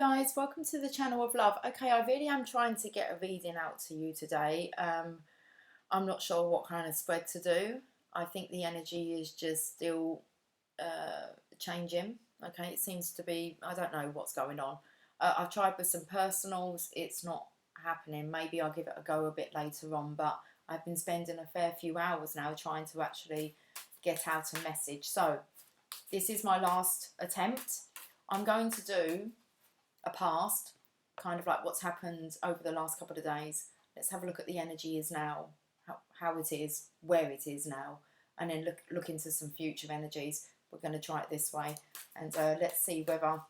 Guys, welcome to the channel of love. Okay, I really am trying to get a reading out to you today. I'm not sure what kind of spread to do. I think the energy is just still changing. Okay, it seems to be, I don't know what's going on. I've tried with some personals, it's not happening. Maybe I'll give it a go a bit later on, but I've been spending a fair few hours now trying to actually get out a message. So, this is my last attempt. I'm going to do a past, kind of like what's happened over the last couple of days. Let's have a look at the energy is now, how it is, where it is now, and then look into some future energies. We're going to try it this way, and let's see whether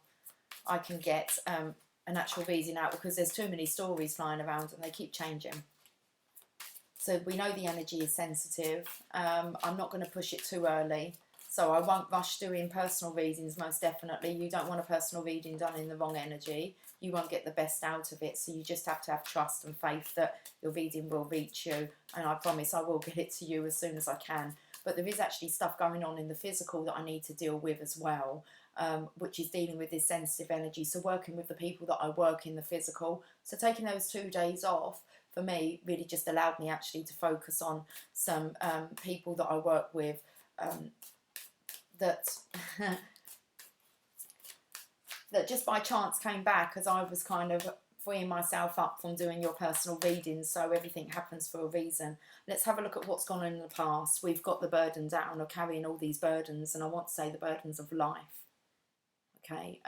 I can get an actual reading out, because there's too many stories flying around and they keep changing. So we know the energy is sensitive. I'm not going to push it too early. So I won't rush doing personal readings, most definitely. You don't want a personal reading done in the wrong energy. You won't get the best out of it. So you just have to have trust and faith that your reading will reach you. And I promise I will get it to you as soon as I can. But there is actually stuff going on in the physical that I need to deal with as well, which is dealing with this sensitive energy. So working with the people that I work in the physical. So taking those 2 days off for me really just allowed me actually to focus on some people that I work with, that that just by chance came back as I was kind of freeing myself up from doing your personal readings. So everything happens for a reason. Let's have a look at what's gone on in the past. We've got the burden down of carrying all these burdens, and I want to say the burdens of life. Okay,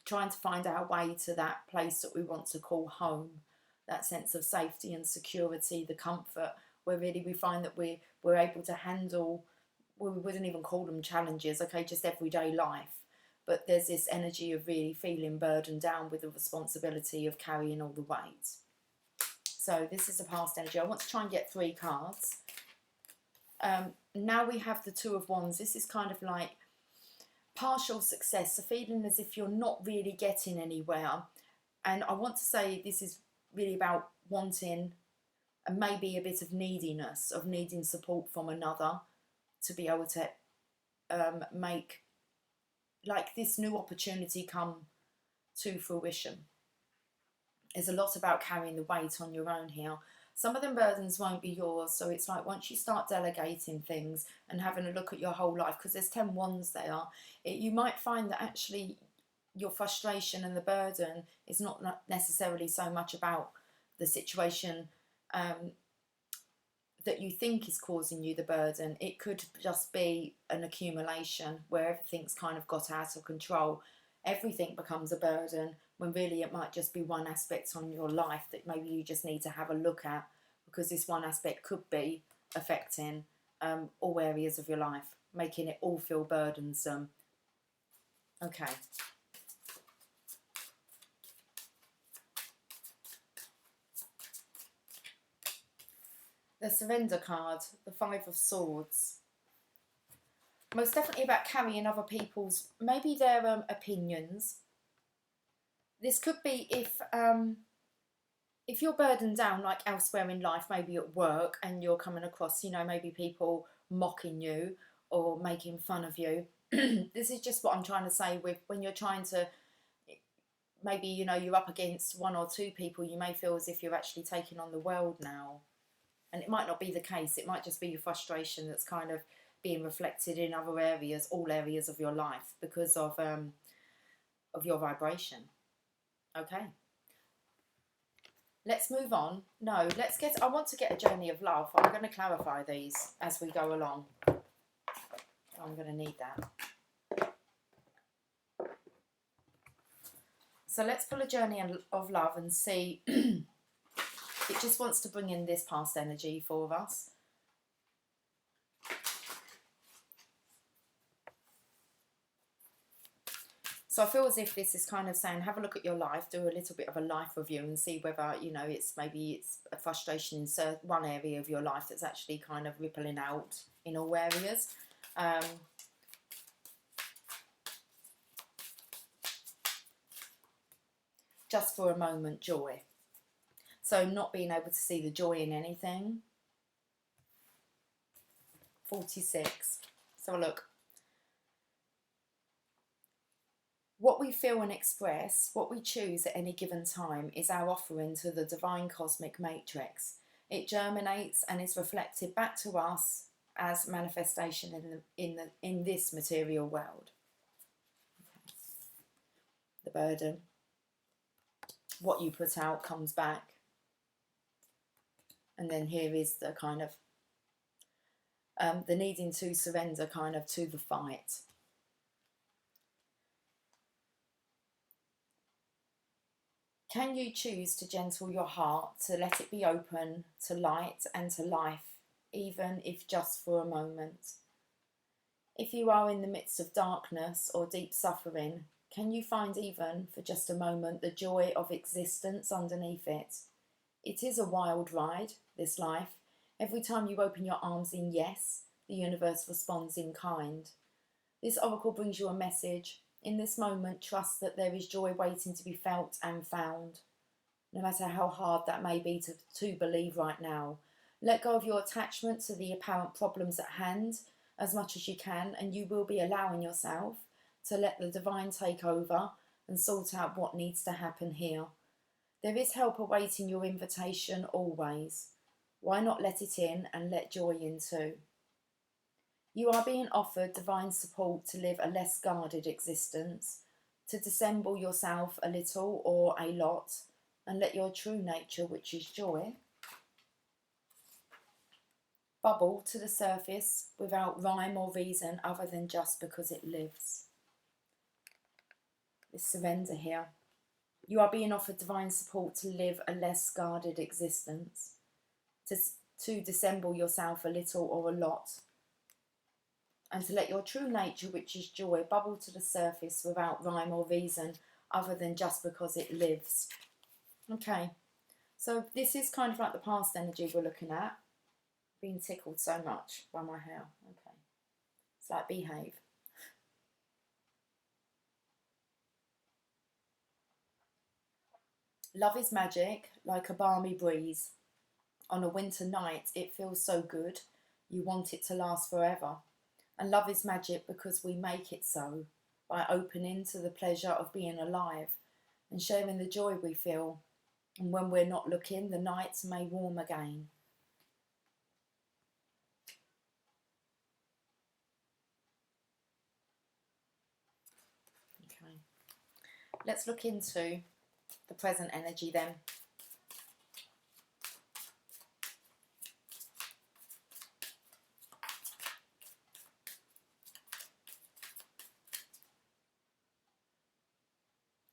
trying to find our way to that place that we want to call home, that sense of safety and security, the comfort, where really we find that we're able to handle, well, we wouldn't even call them challenges, okay, just everyday life. But there's this energy of really feeling burdened down with the responsibility of carrying all the weight. So this is a past energy. I want to try and get 3 cards. Now we have the Two of Wands. This is kind of like partial success, a feeling as if you're not really getting anywhere. And I want to say this is really about wanting, and maybe a bit of neediness, of needing support from another to be able to make like this new opportunity come to fruition. There's a lot about carrying the weight on your own here. Some of them burdens won't be yours, so it's like once you start delegating things and having a look at your whole life, because there's 10 wands there, you might find that actually your frustration and the burden is not necessarily so much about the situation that you think is causing you the burden. It could just be an accumulation where everything's kind of got out of control. Everything becomes a burden when really it might just be one aspect on your life that maybe you just need to have a look at, because this one aspect could be affecting all areas of your life, making it all feel burdensome. Okay. The Surrender card, the Five of Swords. Most definitely about carrying other people's, maybe their opinions. This could be if you're burdened down like elsewhere in life, maybe at work, and you're coming across, maybe people mocking you or making fun of you. This is just what I'm trying to say with when you're trying to, maybe, you're up against 1 or 2 people, you may feel as if you're actually taking on the world now. And it might not be the case. It might just be your frustration that's kind of being reflected in other areas, all areas of your life, because of your vibration. Okay. Let's move on. No, I want to get a journey of love. I'm going to clarify these as we go along. I'm going to need that. So let's pull a journey of love and see. It just wants to bring in this past energy for us. So I feel as if this is kind of saying, have a look at your life, do a little bit of a life review and see whether, it's a frustration in one area of your life that's actually kind of rippling out in all areas. Just for a moment, joy. So not being able to see the joy in anything. 46. So look. What we feel and express, what we choose at any given time, is our offering to the divine cosmic matrix. It germinates and is reflected back to us as manifestation in this material world. The burden, what you put out comes back. And then here is the kind of the needing to surrender kind of to the fight. Can you choose to gentle your heart, to let it be open to light and to life, even if just for a moment? If you are in the midst of darkness or deep suffering, can you find even for just a moment the joy of existence underneath it? It is a wild ride, this life. Every time you open your arms in yes, the universe responds in kind. This oracle brings you a message. In this moment, trust that there is joy waiting to be felt and found. No matter how hard that may be to believe right now, let go of your attachment to the apparent problems at hand as much as you can, and you will be allowing yourself to let the divine take over and sort out what needs to happen here. There is help awaiting your invitation always. Why not let it in and let joy in too? You are being offered divine support to live a less guarded existence, to dissemble yourself a little or a lot, and let your true nature, which is joy, bubble to the surface without rhyme or reason other than just because it lives. This surrender here. You are being offered divine support to live a less guarded existence, to dissemble yourself a little or a lot, and to let your true nature, which is joy, bubble to the surface without rhyme or reason other than just because it lives. Okay, so this is kind of like the past energy we're looking at. Being tickled so much by my hair. Okay, it's like behave. Love is magic, like a balmy breeze. On a winter night, it feels so good, you want it to last forever. And love is magic because we make it so, by opening to the pleasure of being alive and sharing the joy we feel. And when we're not looking, the nights may warm again. Okay, let's look into the present energy then.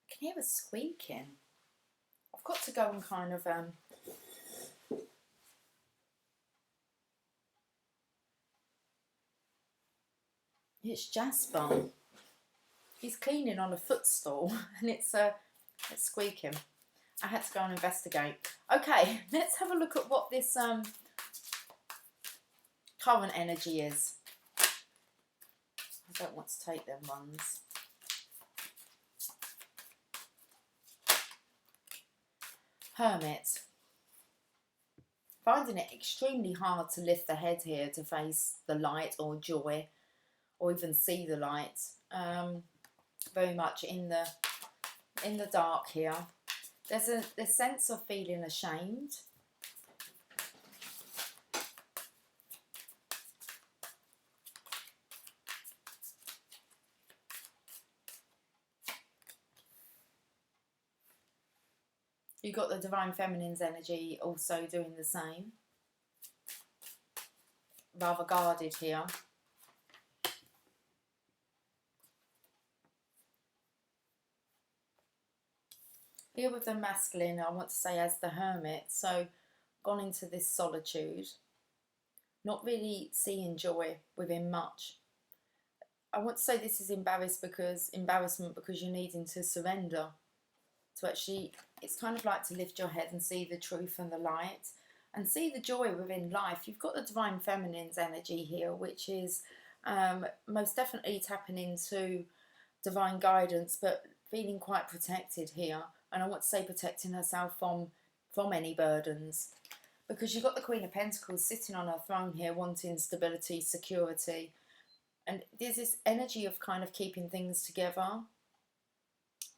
I can hear a squeaking. I've got to go and kind of it's Jasper. He's cleaning on a footstool and it's squeaking. I had to go and investigate. Okay, let's have a look at what this current energy is. I don't want to take them ones. Hermit. Finding it extremely hard to lift the head here to face the light or joy or even see the light. Very much in the dark here. There's a sense of feeling ashamed. You've got the Divine Feminine's energy also doing the same. Rather guarded here. Here with the masculine, I want to say as the Hermit, so gone into this solitude, not really seeing joy within much. I want to say this is embarrassment because you're needing to surrender. To actually, it's kind of like to lift your head and see the truth and the light and see the joy within life. You've got the Divine Feminine's energy here, which is most definitely tapping into divine guidance, but feeling quite protected here. And I want to say protecting herself from any burdens, because you've got the Queen of Pentacles sitting on her throne here, wanting stability, security, and there's this energy of kind of keeping things together.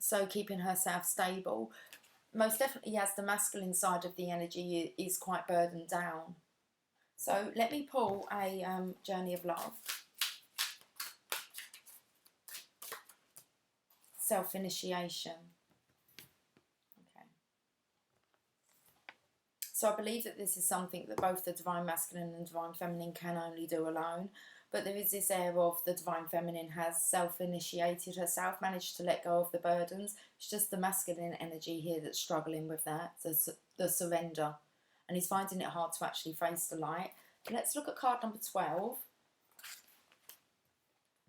So keeping herself stable. Most definitely, as the masculine side of the energy is quite burdened down. So let me pull a journey of love. Self-initiation. Okay. So I believe that this is something that both the Divine Masculine and Divine Feminine can only do alone. But there is this air of the Divine Feminine has self-initiated herself, managed to let go of the burdens. It's just the masculine energy here that's struggling with that, the surrender. And he's finding it hard to actually face the light. Let's look at card number 12.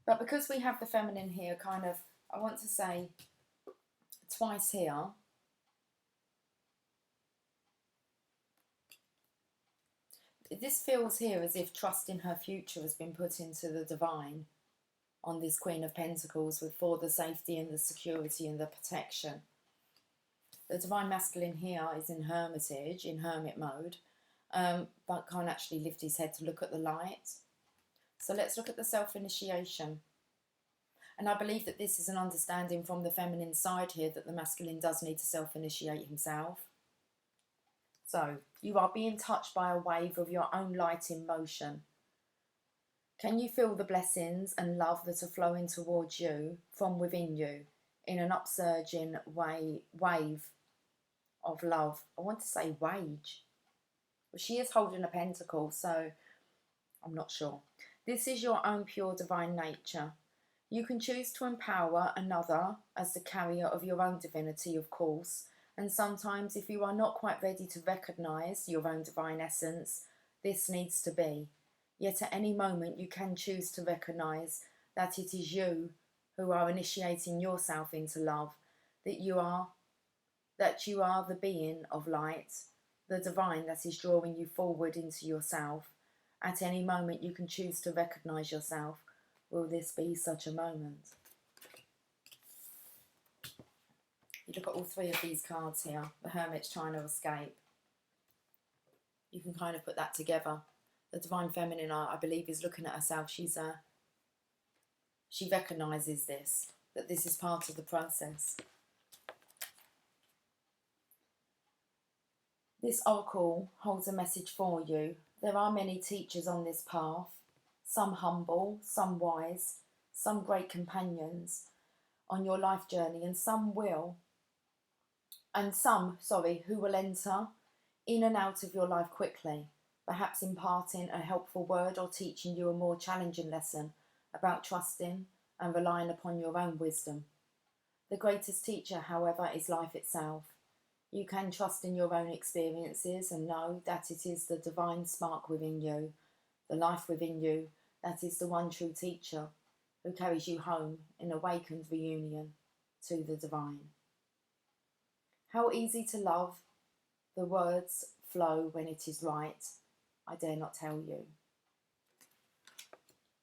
But because we have the feminine here, kind of, I want to say twice here. This feels here as if trust in her future has been put into the divine on this Queen of Pentacles for the safety and the security and the protection. The Divine Masculine here is in hermitage, in hermit mode, but can't actually lift his head to look at the light. So let's look at the self-initiation. And I believe that this is an understanding from the feminine side here that the masculine does need to self-initiate himself. So, you are being touched by a wave of your own light in motion. Can you feel the blessings and love that are flowing towards you from within you in an upsurging wave of love? I want to say wage. Well, she is holding a pentacle, so I'm not sure. This is your own pure divine nature. You can choose to empower another as the carrier of your own divinity, of course. And sometimes if you are not quite ready to recognise your own divine essence, this needs to be. Yet at any moment you can choose to recognise that it is you who are initiating yourself into love, that you are the being of light, the divine that is drawing you forward into yourself. At any moment you can choose to recognise yourself. Will this be such a moment? You look at all three of these cards here. The Hermit's trying to escape. You can kind of put that together. The Divine Feminine, I believe, is looking at herself. She recognises this, that this is part of the process. This oracle holds a message for you. There are many teachers on this path, some humble, some wise, some great companions on your life journey, and some who will enter in and out of your life quickly, perhaps imparting a helpful word or teaching you a more challenging lesson about trusting and relying upon your own wisdom. The greatest teacher, however, is life itself. You can trust in your own experiences and know that it is the divine spark within you, the life within you, that is the one true teacher who carries you home in awakened reunion to the divine. How easy to love, the words flow when it is right, I dare not tell you.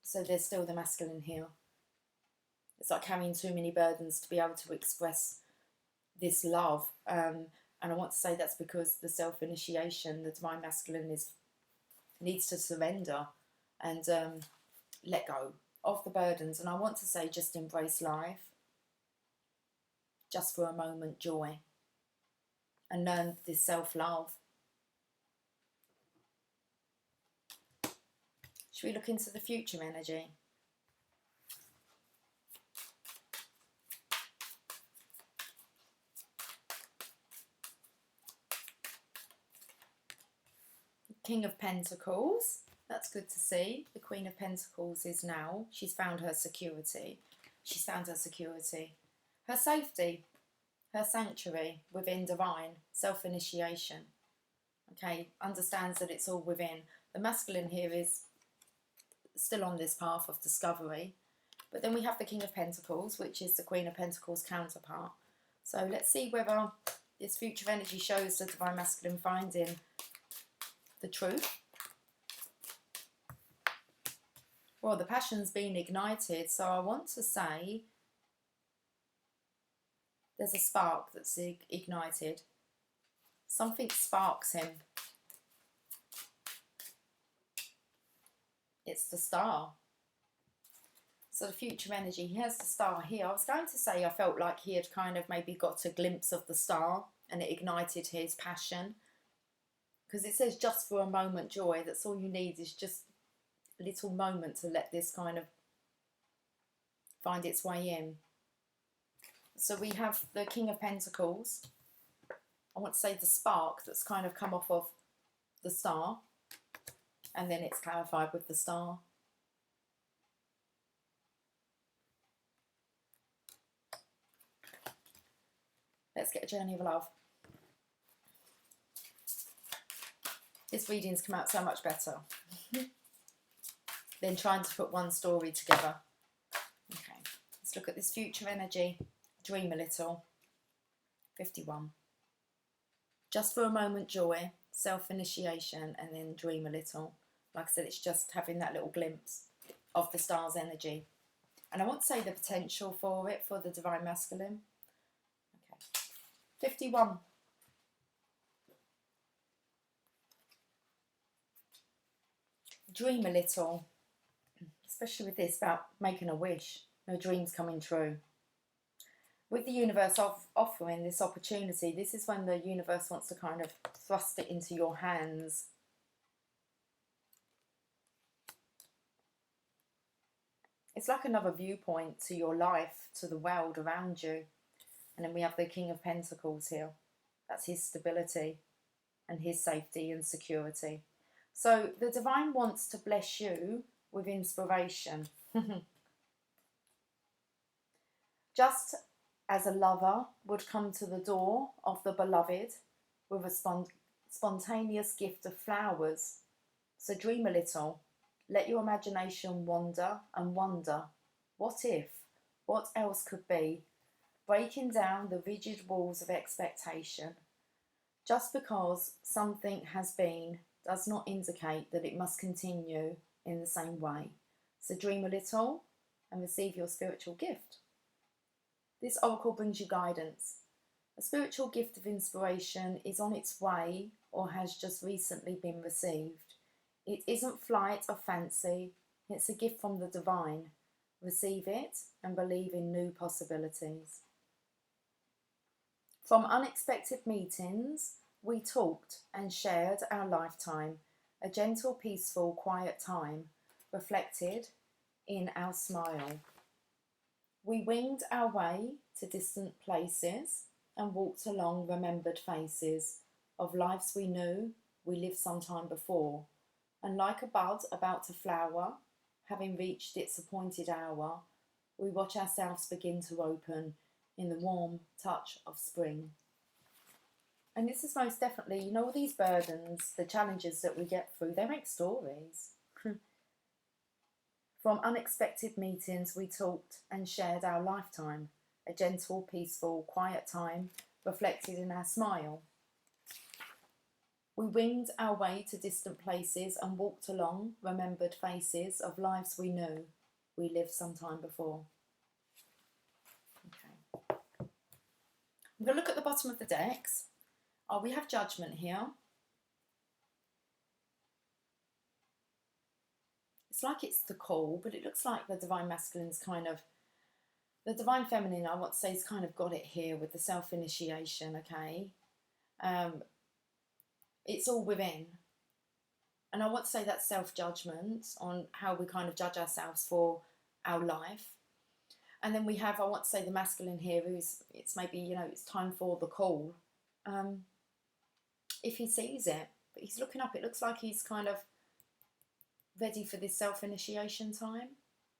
So there's still the masculine here. It's like carrying too many burdens to be able to express this love. And I want to say that's because the self-initiation, the Divine Masculine needs to surrender and let go of the burdens. And I want to say just embrace life. Just for a moment, joy. And learn this self-love. Should we look into the future energy? King of Pentacles. That's good to see. The Queen of Pentacles is now. She's found her security. She's found her security. Her safety. Her sanctuary within divine. Self-initiation. Okay, understands that it's all within. The masculine here is still on this path of discovery. But then we have the King of Pentacles, which is the Queen of Pentacles counterpart. So let's see whether this future energy shows the Divine Masculine finding the truth. Well, the passion's been ignited, so I want to say there's a spark that's ignited. Something sparks him. It's the Star. So the future energy, he has the star here. I was going to say I felt like he had kind of maybe got a glimpse of the star and it ignited his passion. Because it says just for a moment joy. That's all you need, is just a little moment to let this kind of find its way in. So we have the King of Pentacles. I want to say the spark that's kind of come off of the star. And then it's clarified with the star. Let's get a journey of love. This reading's come out so much better than trying to put one story together. Okay, let's look at this future energy. Dream a little. 51. Just for a moment joy, self-initiation, and then dream a little. Like I said, it's just having that little glimpse of the star's energy. And I want to say the potential for it, for the Divine Masculine. Okay. 51. Dream a little, especially with this about making a wish, no dreams coming true. With the universe offering this opportunity, this is when the universe wants to kind of thrust it into your hands. It's like another viewpoint to your life, to the world around you. And then we have the King of Pentacles here. That's his stability and his safety and security. So the divine wants to bless you with inspiration. Just as a lover would come to the door of the beloved with a spontaneous gift of flowers. So dream a little. Let your imagination wander and wonder. What if? What else could be? Breaking down the rigid walls of expectation. Just because something has been does not indicate that it must continue in the same way. So dream a little and receive your spiritual gift. This oracle brings you guidance. A spiritual gift of inspiration is on its way or has just recently been received. It isn't flight or fancy, it's a gift from the divine. Receive it and believe in new possibilities. From unexpected meetings, we talked and shared our lifetime, a gentle, peaceful, quiet time, reflected in our smile. We winged our way to distant places and walked along remembered faces of lives we knew we lived some time before, and like a bud about to flower, having reached its appointed hour, we watch ourselves begin to open in the warm touch of spring. And this is most definitely, you know, all these burdens, the challenges that we get through, they make stories. From unexpected meetings, we talked and shared our lifetime, a gentle, peaceful, quiet time reflected in our smile. We winged our way to distant places and walked along remembered faces of lives we knew we lived some time before. Okay. I'm going to look at the bottom of the decks. Oh, we have Judgment here. It's like it's the call, but it looks like the Divine Masculine's kind of, the Divine Feminine, I want to say, has kind of got it here with the self-initiation, okay? It's all within. And I want to say that self-judgment on how we kind of judge ourselves for our life. And then we have, I want to say, the masculine here, who's, it's maybe, you know, it's time for the call. If he sees it, but he's looking up, it looks like he's kind of ready for this self-initiation time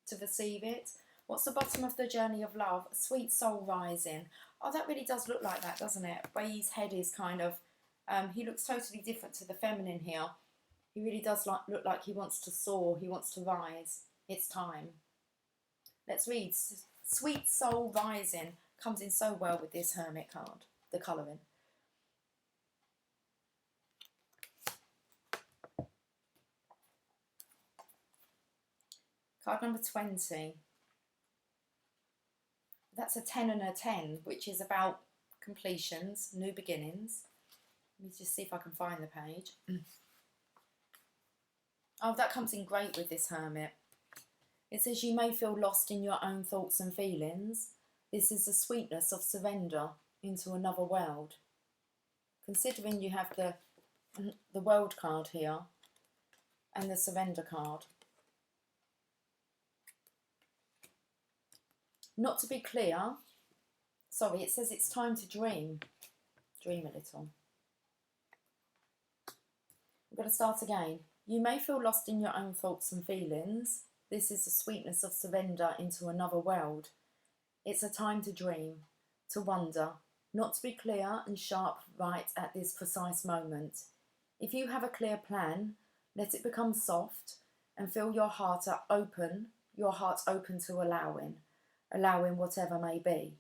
to receive it. What's the bottom of the journey of love? Sweet soul rising. Oh, that really does look like that, doesn't it? Where his head is kind of, he looks totally different to the feminine here. He really does look like he wants to soar, he wants to rise. It's time. Let's read. Sweet soul rising comes in so well with this Hermit card, the colouring. Card number 20. That's a 10 and a 10, which is about completions, new beginnings. Let me just see if I can find the page. Oh, that comes in great with this Hermit. It says you may feel lost in your own thoughts and feelings. This is the sweetness of surrender into another world. Considering you have the world card here and the surrender card. Not to be clear, sorry, it says it's time to dream. Dream a little. I'm going to start again. You may feel lost in your own thoughts and feelings. This is the sweetness of surrender into another world. It's a time to dream, to wonder, not to be clear and sharp right at this precise moment. If you have a clear plan, let it become soft and feel your heart open to allowing whatever may be.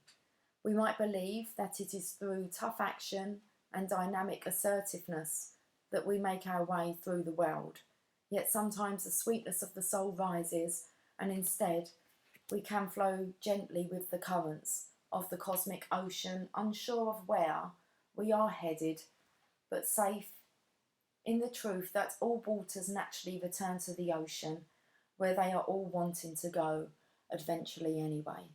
We might believe that it is through tough action and dynamic assertiveness that we make our way through the world. Yet sometimes the sweetness of the soul rises, and instead we can flow gently with the currents of the cosmic ocean, unsure of where we are headed, but safe in the truth that all waters naturally return to the ocean, where they are all wanting to go, eventually anyway.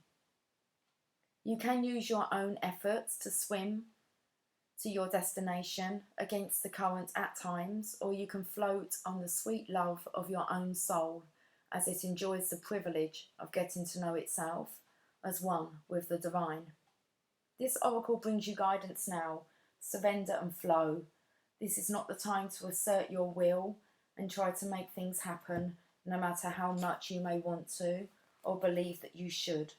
You can use your own efforts to swim to your destination against the current at times, or you can float on the sweet love of your own soul as it enjoys the privilege of getting to know itself as one with the divine. This oracle brings you guidance now. Surrender and flow. This is not the time to assert your will and try to make things happen, no matter how much you may want to or believe that you should.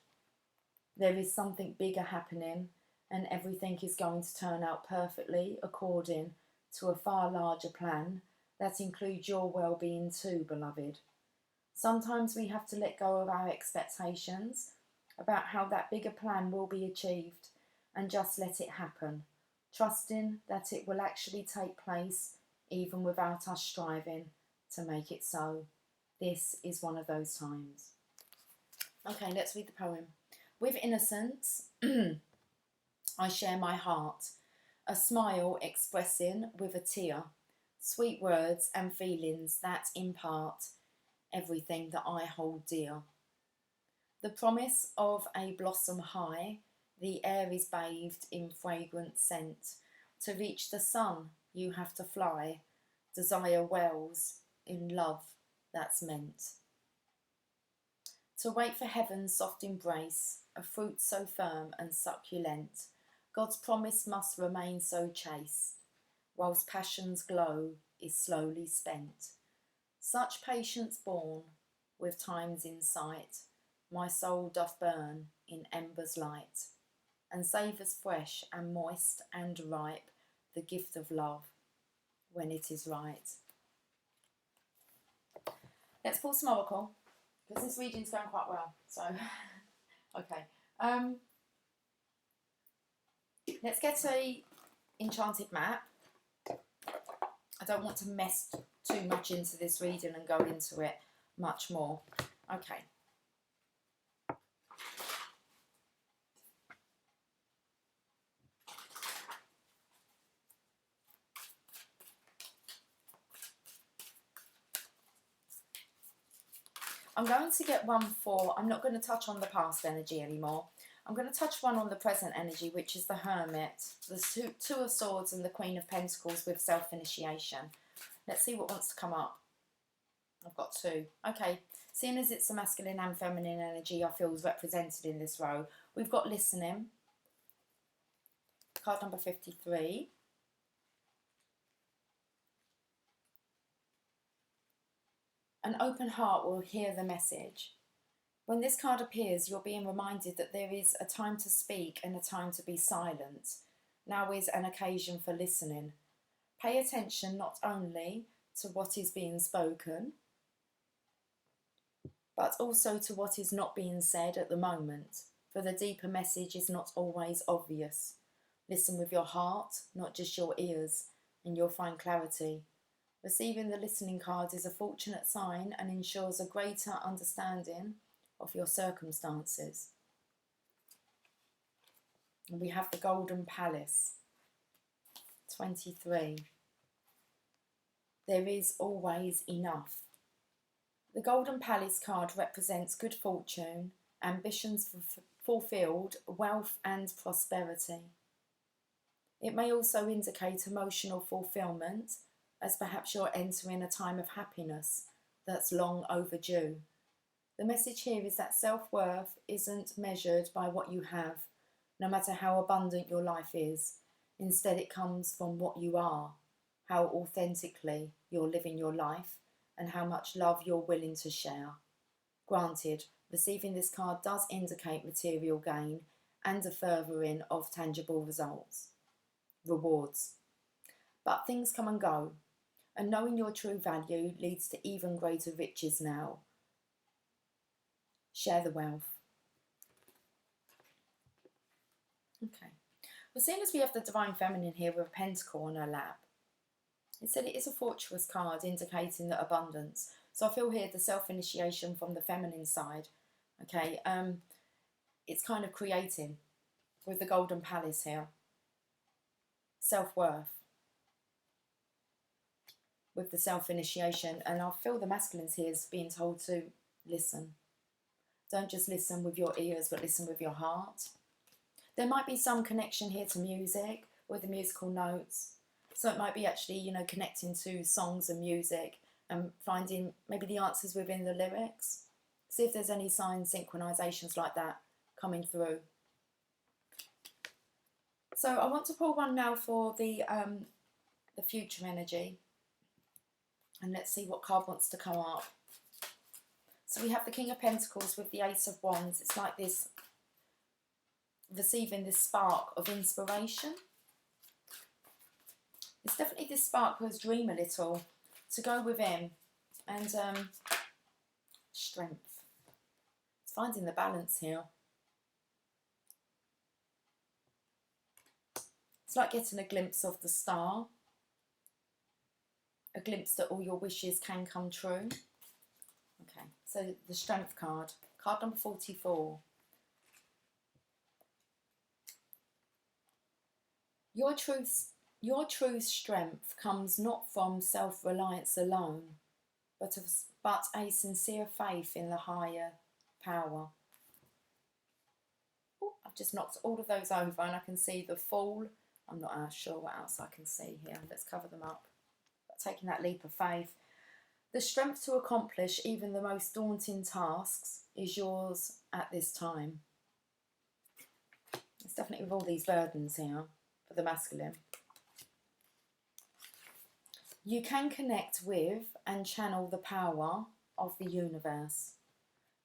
There is something bigger happening, and everything is going to turn out perfectly according to a far larger plan that includes your well-being too, beloved. Sometimes we have to let go of our expectations about how that bigger plan will be achieved and just let it happen, trusting that it will actually take place even without us striving to make it so. This is one of those times. Okay, let's read the poem. With innocence, I share my heart, a smile expressing with a tear, sweet words and feelings that impart everything that I hold dear. The promise of a blossom high, the air is bathed in fragrant scent. To reach the sun, you have to fly. Desire wells in love that's meant. To wait for heaven's soft embrace, a fruit so firm and succulent, God's promise must remain so chaste, whilst passion's glow is slowly spent. Such patience born, with time's in sight, my soul doth burn in embers light, and savours fresh and moist and ripe the gift of love when it is right. Let's pull some oracle, because this reading's going quite well, so okay. Let's get a enchanted map. I don't want to mess too much into this reading and go into it much more. Okay. I'm going to get one for, I'm not going to touch on the past energy anymore. I'm going to touch one on the present energy, which is the Hermit, the Two of Swords and the Queen of Pentacles with self-initiation. Let's see what wants to come up. I've got two. Okay, seeing as it's the masculine and feminine energy I feel is represented in this row, we've got listening. Card number 53. An open heart will hear the message. When this card appears, you're being reminded that there is a time to speak and a time to be silent. Now is an occasion for listening. Pay attention not only to what is being spoken, but also to what is not being said at the moment, for the deeper message is not always obvious. Listen with your heart, not just your ears, and you'll find clarity. Receiving the listening card is a fortunate sign and ensures a greater understanding of your circumstances. And we have the Golden Palace, 23. There is always enough. The Golden Palace card represents good fortune, ambitions fulfilled, wealth and prosperity. It may also indicate emotional fulfillment, as perhaps you're entering a time of happiness that's long overdue. The message here is that self-worth isn't measured by what you have, no matter how abundant your life is. Instead, it comes from what you are, how authentically you're living your life, and how much love you're willing to share. Granted, receiving this card does indicate material gain and a furthering of tangible rewards. But things come and go, and knowing your true value leads to even greater riches now. Share the wealth. Okay. Well, seeing as we have the Divine Feminine here with a pentacle on her lap, it said it is a fortress card indicating the abundance. So I feel here the self-initiation from the feminine side. Okay, it's kind of creating with the Golden Palace here. Self-worth with the self-initiation, and I feel the masculines here is being told to listen. Don't just listen with your ears, but listen with your heart. There might be some connection here to music with the musical notes. So it might be actually, you know, connecting to songs and music and finding maybe the answers within the lyrics. See if there's any signs, synchronizations like that coming through. So I want to pull one now for the future energy. And let's see what card wants to come up. So we have the King of Pentacles with the Ace of Wands. It's like this, receiving this spark of inspiration. It's definitely this spark who's dream a little, to go within, and strength. It's finding the balance here. It's like getting a glimpse of the star, a glimpse that all your wishes can come true. Okay, so the Strength card, card number 44. Your true strength comes not from self-reliance alone, but a sincere faith in the higher power. Ooh, I've just knocked all of those over and I can see the Fool. I'm not sure what else I can see here. Let's cover them up. But taking that leap of faith. The strength to accomplish even the most daunting tasks is yours at this time. It's definitely with all these burdens here for the masculine. You can connect with and channel the power of the universe.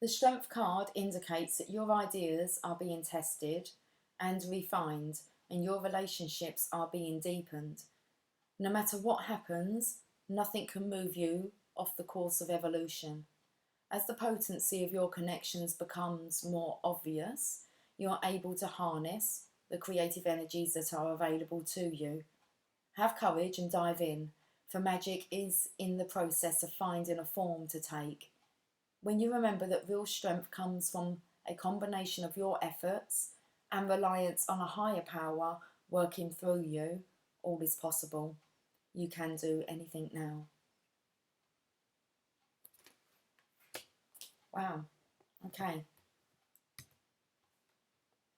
The Strength card indicates that your ideas are being tested and refined, and your relationships are being deepened. No matter what happens, nothing can move you off the course of evolution. As the potency of your connections becomes more obvious, you are able to harness the creative energies that are available to you. Have courage and dive in, for magic is in the process of finding a form to take. When you remember that real strength comes from a combination of your efforts and reliance on a higher power working through you, all is possible. You can do anything now. Wow. Okay.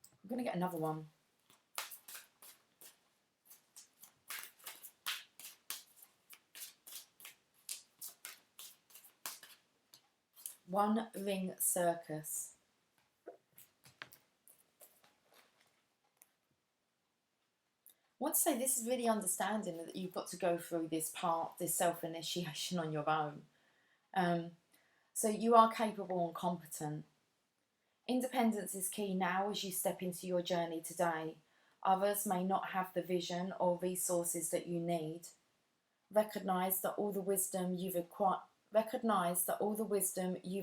I'm going to get another one. One Ring Circus. I want to say this is really understanding that you've got to go through this part, this self-initiation on your own. So you are capable and competent. Independence is key now as you step into your journey today. Others may not have the vision or resources that you need. Recognise that all the wisdom you've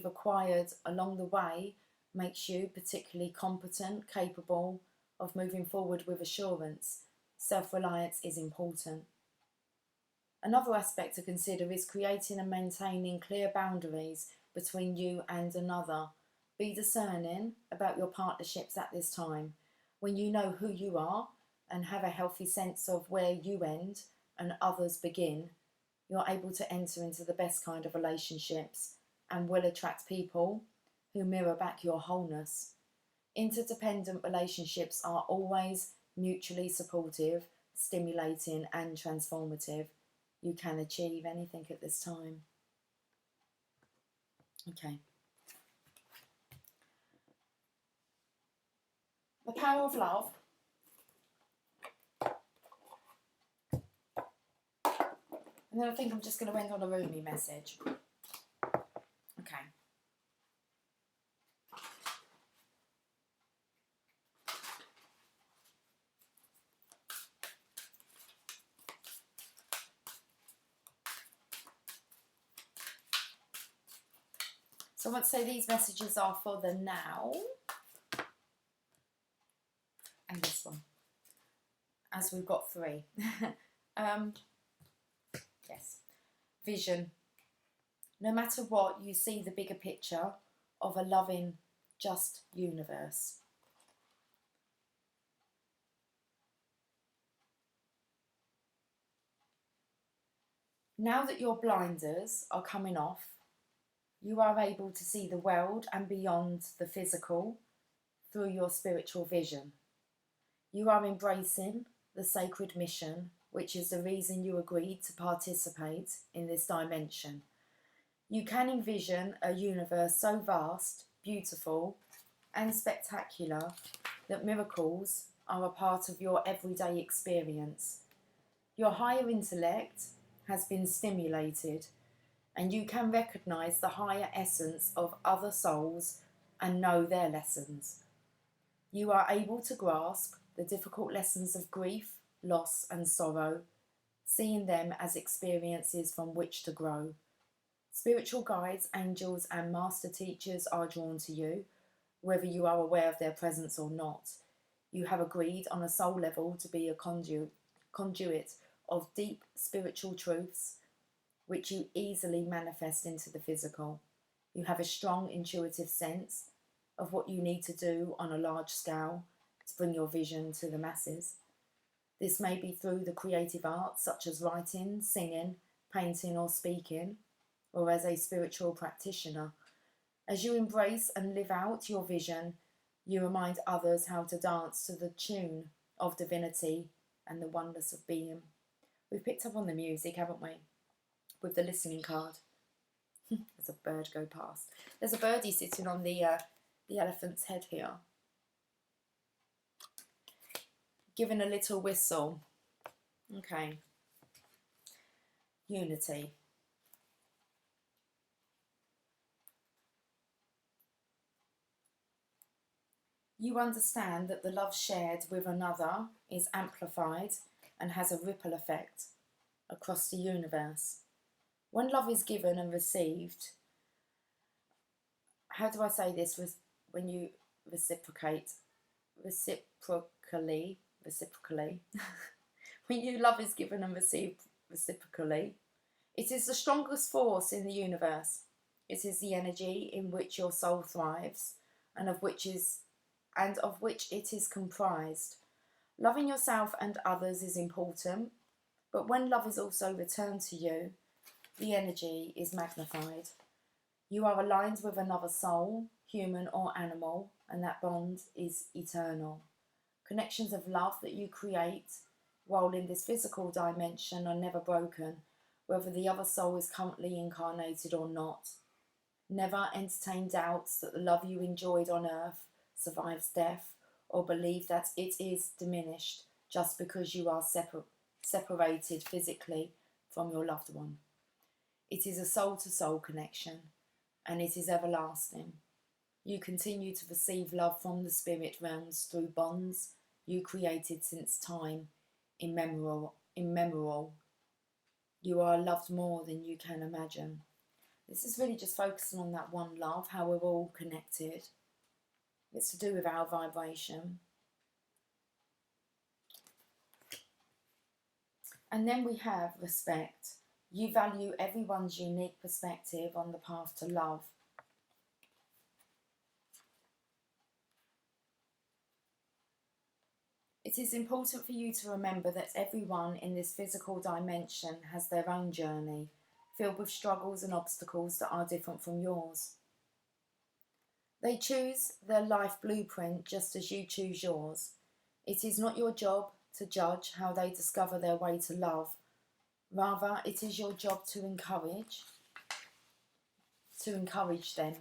acquired along the way makes you particularly competent, capable of moving forward with assurance. Self-reliance is important. Another aspect to consider is creating and maintaining clear boundaries between you and another. Be discerning about your partnerships at this time. When you know who you are and have a healthy sense of where you end and others begin, you're able to enter into the best kind of relationships and will attract people who mirror back your wholeness. Interdependent relationships are always mutually supportive, stimulating, and transformative. You can achieve anything at this time. Okay. The power of love. And then I think I'm just going to end on a Rumi message. Okay. So I want to say these messages are for the now and this one, as we've got three. Yes. Vision. No matter what, you see the bigger picture of a loving, just universe. Now that your blinders are coming off, you are able to see the world and beyond the physical through your spiritual vision. You are embracing the sacred mission, which is the reason you agreed to participate in this dimension. You can envision a universe so vast, beautiful, and spectacular that miracles are a part of your everyday experience. Your higher intellect has been stimulated, and you can recognize the higher essence of other souls and know their lessons. You are able to grasp the difficult lessons of grief, loss, and sorrow, seeing them as experiences from which to grow. Spiritual guides, angels, and master teachers are drawn to you, whether you are aware of their presence or not. You have agreed on a soul level to be a conduit of deep spiritual truths, which you easily manifest into the physical. You have a strong intuitive sense of what you need to do on a large scale to bring your vision to the masses. This may be through the creative arts such as writing, singing, painting, or speaking, or as a spiritual practitioner. As you embrace and live out your vision, you remind others how to dance to the tune of divinity and the wonders of being. We've picked up on the music, haven't we? With the listening card. There's a bird go past. There's a birdie sitting on the elephant's head here, giving a little whistle. Okay. Unity. You understand that the love shared with another is amplified and has a ripple effect across the universe. When love is given and received, how do I say this? When you reciprocate, reciprocally, when you love is given and received reciprocally, it is the strongest force in the universe. It is the energy in which your soul thrives and of which it is comprised. Loving yourself and others is important, but when love is also returned to you, the energy is magnified. You are aligned with another soul, human or animal, and that bond is eternal. Connections of love that you create while in this physical dimension are never broken, whether the other soul is currently incarnated or not. Never entertain doubts that the love you enjoyed on earth survives death, or believe that it is diminished just because you are separated physically from your loved one. It is a soul-to-soul connection, and it is everlasting. You continue to receive love from the spirit realms through bonds you created since time immemorial. You are loved more than you can imagine. This is really just focusing on that one love, how we're all connected. It's to do with our vibration. And then we have respect. You value everyone's unique perspective on the path to love. It is important for you to remember that everyone in this physical dimension has their own journey, filled with struggles and obstacles that are different from yours. They choose their life blueprint just as you choose yours. It is not your job to judge how they discover their way to love. Rather, it is your job to encourage them.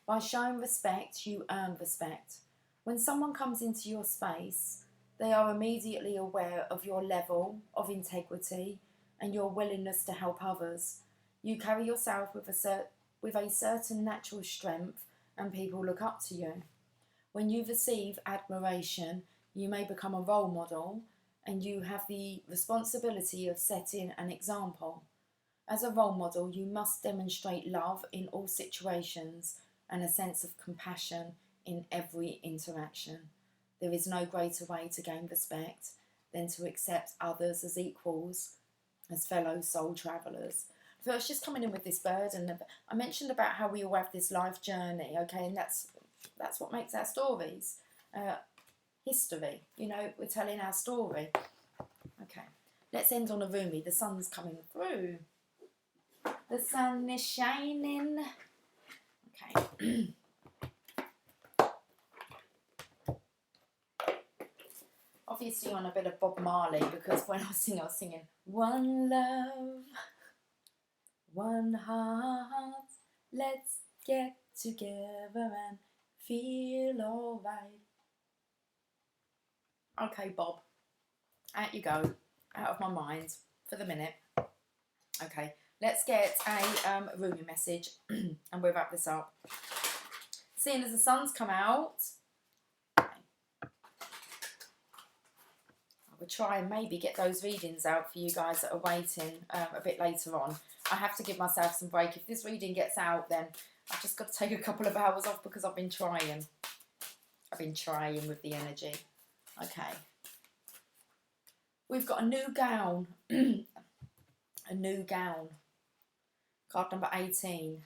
By showing respect, you earn respect. When someone comes into your space, they are immediately aware of your level of integrity and your willingness to help others. You carry yourself with a certain natural strength, and people look up to you. When you receive admiration, you may become a role model, and you have the responsibility of setting an example. As a role model, you must demonstrate love in all situations and a sense of compassion in every interaction. There is no greater way to gain respect than to accept others as equals, as fellow soul travellers. So I was just coming in with this bird, and I mentioned about how we all have this life journey, okay, and that's what makes our stories. History, you know, we're telling our story. Okay, let's end on a Rumi. The sun's coming through. The sun is shining. Okay. Obviously on a bit of Bob Marley, because when I was singing one love, one heart, let's get together and feel alright. Okay, Bob, out you go, out of my mind for the minute. Okay, let's get a Rumi message and we'll wrap this up. Seeing as the sun's come out, I will try and maybe get those readings out for you guys that are waiting a bit later on. I have to give myself some break. If this reading gets out, then I've just got to take a couple of hours off because I've been trying. With the energy. Okay. We've got a new gown. A new gown. Card number 18.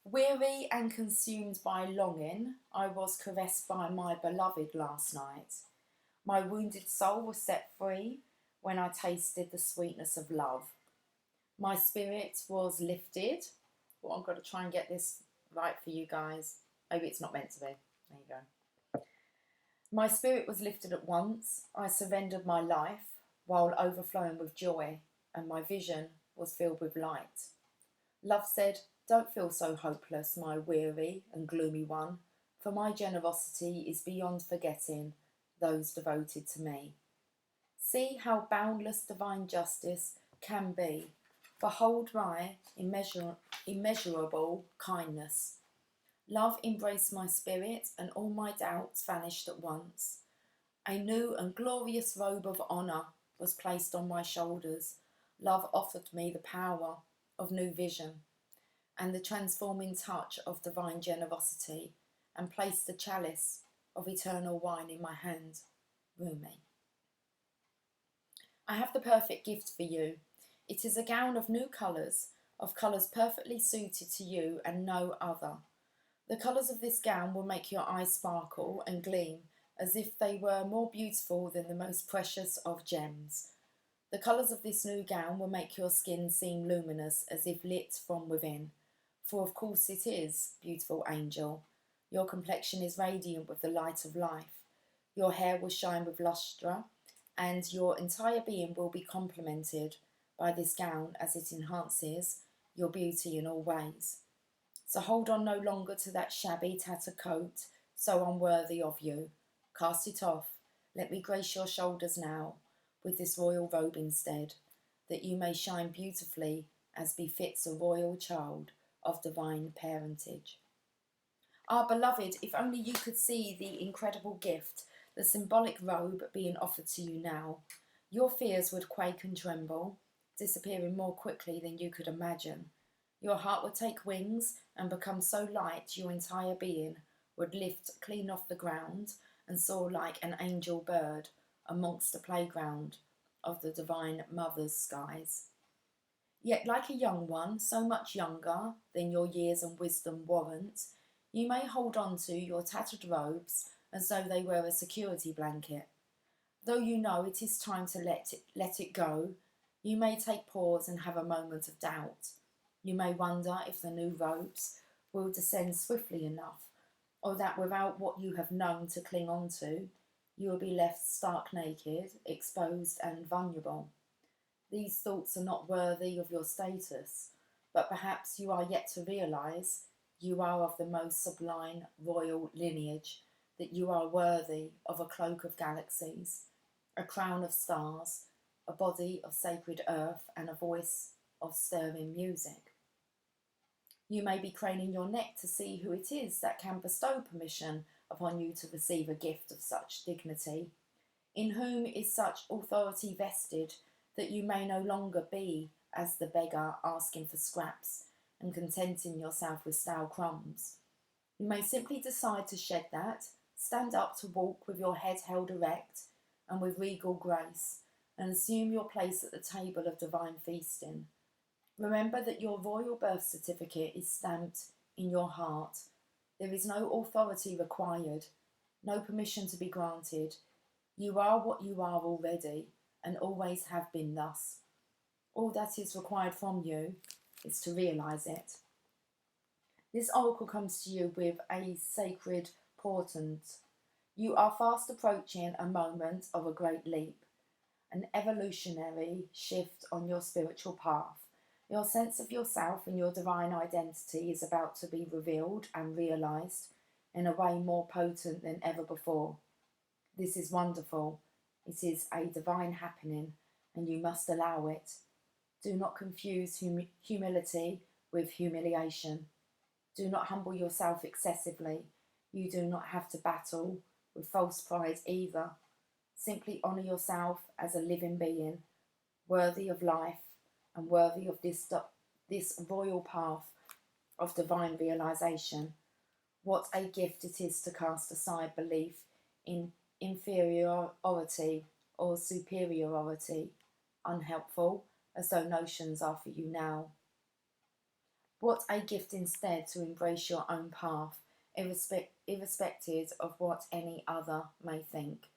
Weary and consumed by longing, I was caressed by my beloved last night. My wounded soul was set free when I tasted the sweetness of love. My spirit was lifted. Well, I'm going to try and get this right for you guys. Maybe it's not meant to be. There you go. My spirit was lifted at once. I surrendered my life while overflowing with joy, and my vision was filled with light. Love said, "Don't feel so hopeless, my weary and gloomy one, for my generosity is beyond forgetting those devoted to me. See how boundless divine justice can be. Behold my immeasurable kindness. Love embraced my spirit, and all my doubts vanished at once. A new and glorious robe of honour was placed on my shoulders. Love offered me the power of new vision and the transforming touch of divine generosity, and placed the chalice of eternal wine in my hand." Rumi. I have the perfect gift for you. It is a gown of new colours, of colours perfectly suited to you and no other. The colours of this gown will make your eyes sparkle and gleam as if they were more beautiful than the most precious of gems. The colours of this new gown will make your skin seem luminous as if lit from within. For of course it is, beautiful angel. Your complexion is radiant with the light of life. Your hair will shine with lustre, and your entire being will be complemented by this gown as it enhances your beauty in all ways. So hold on no longer to that shabby tattered coat, so unworthy of you. Cast it off. Let me grace your shoulders now with this royal robe instead, that you may shine beautifully as befits a royal child of divine parentage. Ah, beloved, if only you could see the incredible gift, the symbolic robe being offered to you now, your fears would quake and tremble, disappearing more quickly than you could imagine. Your heart would take wings and become so light your entire being would lift clean off the ground and soar like an angel bird amongst the playground of the Divine Mother's skies. Yet like a young one, so much younger than your years and wisdom warrant, you may hold on to your tattered robes as though they were a security blanket. Though you know it is time to let it go, you may take pause and have a moment of doubt. You may wonder if the new ropes will descend swiftly enough, or that without what you have known to cling on to, you will be left stark naked, exposed and vulnerable. These thoughts are not worthy of your status, but perhaps you are yet to realise you are of the most sublime royal lineage, that you are worthy of a cloak of galaxies, a crown of stars, a body of sacred earth, and a voice of stirring music. You may be craning your neck to see who it is that can bestow permission upon you to receive a gift of such dignity, in whom is such authority vested that you may no longer be as the beggar asking for scraps and contenting yourself with stale crumbs. You may simply decide to shed that, stand up to walk with your head held erect and with regal grace, and assume your place at the table of divine feasting. Remember that your royal birth certificate is stamped in your heart. There is no authority required, no permission to be granted. You are what you are already, and always have been thus. All that is required from you is to realise it. This oracle comes to you with a sacred portent. You are fast approaching a moment of a great leap, an evolutionary shift on your spiritual path. Your sense of yourself and your divine identity is about to be revealed and realised in a way more potent than ever before. This is wonderful. It is a divine happening, and you must allow it. Do not confuse humility with humiliation. Do not humble yourself excessively. You do not have to battle with false pride either. Simply honour yourself as a living being, worthy of life and worthy of this royal path of divine realisation. What a gift it is to cast aside belief in inferiority or superiority, unhelpful as though notions are for you now. What a gift instead to embrace your own path, irrespective of what any other may think,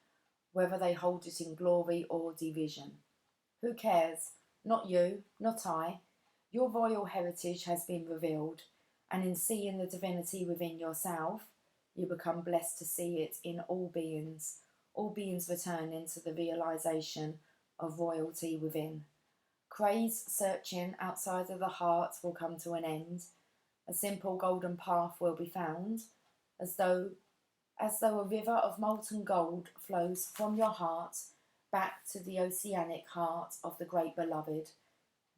whether they hold it in glory or derision. Who cares? Not you, not I. Your royal heritage has been revealed, and in seeing the divinity within yourself, you become blessed to see it in all beings returning to the realisation of royalty within. Craze searching outside of the heart will come to an end. A simple golden path will be found, as though a river of molten gold flows from your heart back to the oceanic heart of the great beloved,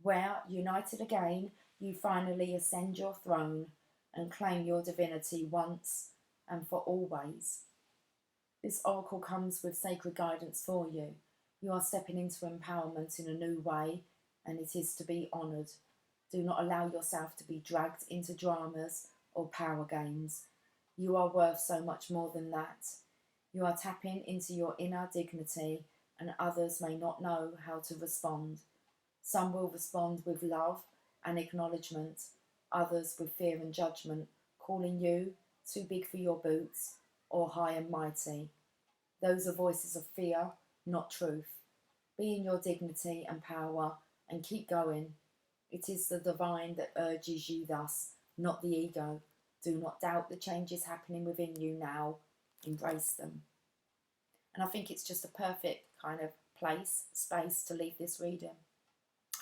where, united again, you finally ascend your throne and claim your divinity once and for always. This oracle comes with sacred guidance for you. You are stepping into empowerment in a new way, and it is to be honoured. Do not allow yourself to be dragged into dramas or power games. You are worth so much more than that. You are tapping into your inner dignity, and others may not know how to respond. Some will respond with love and acknowledgement, others with fear and judgment, calling you too big for your boots or high and mighty. Those are voices of fear, not truth. Be in your dignity and power and keep going. It is the divine that urges you thus, not the ego. Do not doubt the changes happening within you now. Embrace them. And I think it's just a perfect kind of space to leave this reading.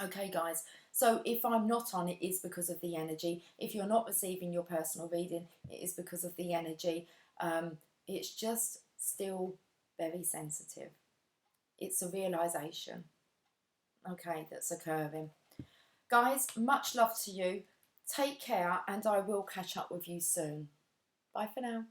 Okay, guys, so if I'm not on, it is because of the energy. If you're not receiving your personal reading, it is because of the energy. It's just still very sensitive. It's a realisation, okay, that's occurring. Guys, much love to you. Take care, and I will catch up with you soon. Bye for now.